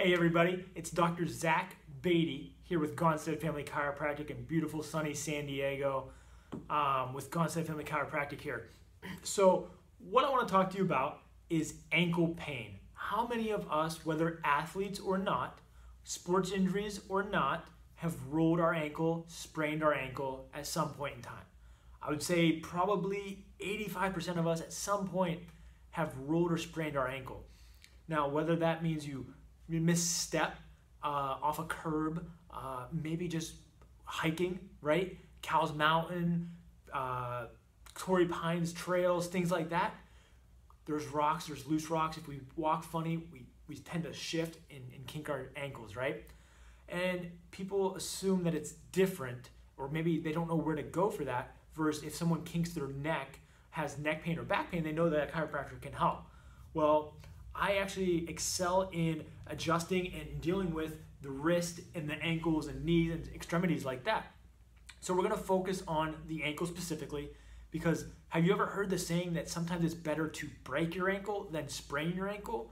Hey everybody, it's Dr. Zach Beatty here with Gonstead Family Chiropractic in beautiful sunny San Diego with Gonstead Family Chiropractic here. So what I want to talk to you about is ankle pain. How many of us, whether athletes or not, sports injuries or not, have rolled our ankle, sprained our ankle at some point in time? I would say probably 85% of us at some point have rolled or sprained our ankle. Now, whether that means you misstep off a curb, maybe just hiking, right? Cowles Mountain, Torrey Pines trails, things like that. There's rocks, there's loose rocks. If we walk funny, we tend to shift and kink our ankles, right? And people assume that it's different, or maybe they don't know where to go for that, versus if someone kinks their neck, has neck pain or back pain, they know that a chiropractor can help. Well, I actually excel in adjusting and dealing with the wrist and the ankles and knees and extremities like that. So we're going to focus on the ankle specifically, because have you ever heard the saying that sometimes it's better to break your ankle than sprain your ankle?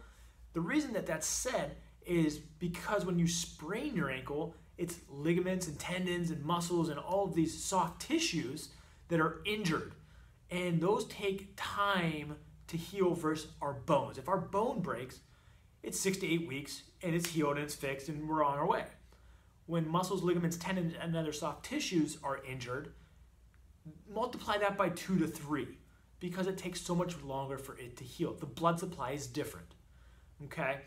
The reason that that's said is because when you sprain your ankle, it's ligaments and tendons and muscles and all of these soft tissues that are injured. And those take time to heal versus our bones. If our bone breaks, it's 6 to 8 weeks and it's healed and it's fixed and we're on our way. When muscles, ligaments, tendons, and other soft tissues are injured, multiply that by 2 to 3 because it takes so much longer for it to heal. The blood supply is different, okay?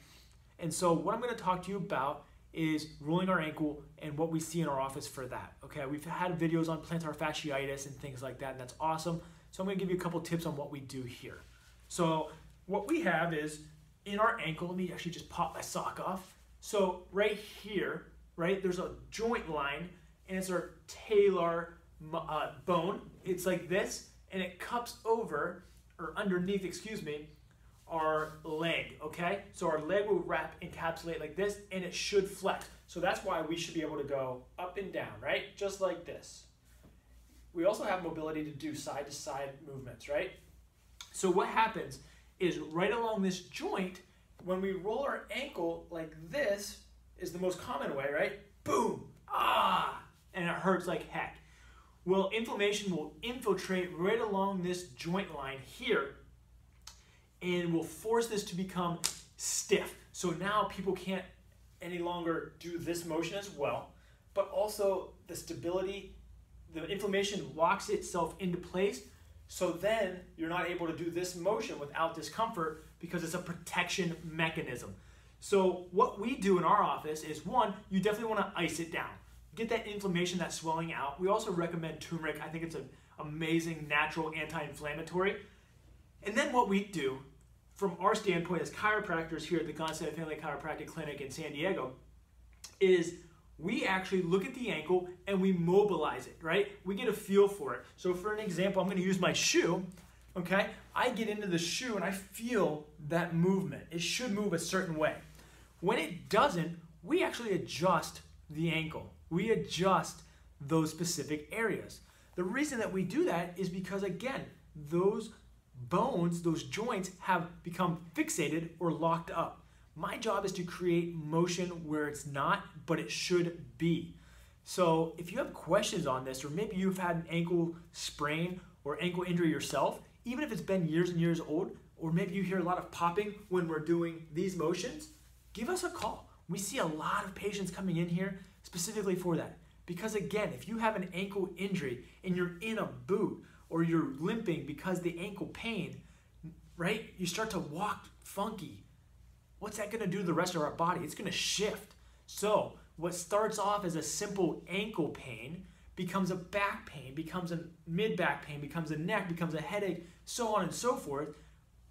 And so what I'm gonna talk to you about is rolling our ankle and what we see in our office for that, okay? We've had videos on plantar fasciitis and things like that, and that's awesome. So I'm gonna give you a couple tips on what we do here. So what we have is in our ankle, let me actually just pop my sock off. So right here, right, there's a joint line and it's our talar bone. It's like this and it cups over, or underneath, excuse me, our leg, okay? So our leg will encapsulate like this and it should flex. So that's why we should be able to go up and down, right? Just like this. We also have mobility to do side to side movements, right? So what happens is right along this joint, when we roll our ankle like this, is the most common way, right? Boom, and it hurts like heck. Well, inflammation will infiltrate right along this joint line here and will force this to become stiff. So now people can't any longer do this motion as well, but also the stability, the inflammation locks itself into place. So then you're not able to do this motion without discomfort because it's a protection mechanism. So what we do in our office is, one, you definitely want to ice it down. Get that inflammation, that swelling out. We also recommend turmeric. I think it's an amazing natural anti-inflammatory. And then what we do from our standpoint as chiropractors here at the Gonstead Family Chiropractic Clinic in San Diego is we actually look at the ankle and we mobilize it, right? We get a feel for it. So for an example, I'm gonna use my shoe, okay? I get into the shoe and I feel that movement. It should move a certain way. When it doesn't, we actually adjust the ankle. We adjust those specific areas. The reason that we do that is because, again, those bones, those joints have become fixated or locked up. My job is to create motion where it's not, but it should be. So if you have questions on this, or maybe you've had an ankle sprain or ankle injury yourself, even if it's been years and years old, or maybe you hear a lot of popping when we're doing these motions, give us a call. We see a lot of patients coming in here specifically for that. Because again, if you have an ankle injury and you're in a boot or you're limping because the ankle pain, right? You start to walk funky. What's that gonna do to the rest of our body? It's gonna shift. So what starts off as a simple ankle pain becomes a back pain, becomes a mid-back pain, becomes a neck, becomes a headache, so on and so forth.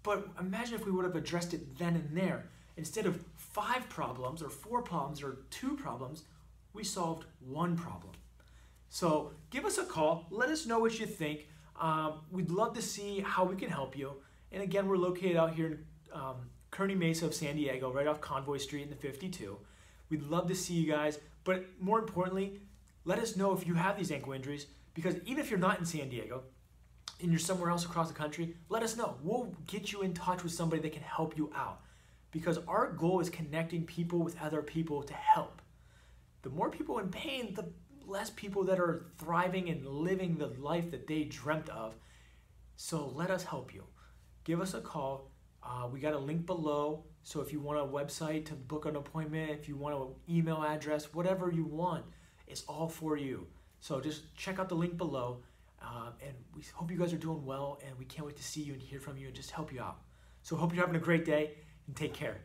But imagine if we would have addressed it then and there. Instead of 5 problems or 4 problems or 2 problems, we solved 1 problem. So give us a call. Let us know what you think. We'd love to see how we can help you. And again, we're located out here in Kearny Mesa of San Diego, right off Convoy Street in the 52. We'd love to see you guys, but more importantly, let us know if you have these ankle injuries, because even if you're not in San Diego and you're somewhere else across the country, let us know. We'll get you in touch with somebody that can help you out. because our goal is connecting people with other people to help. The more people in pain, the less people that are thriving and living the life that they dreamt of. So let us help you. Give us a call. We got a link below. So if you want a website to book an appointment, if you want an email address, whatever you want, it's all for you. So just check out the link below. And we hope you guys are doing well, and we can't wait to see you and hear from you and just help you out. So hope you're having a great day, and take care.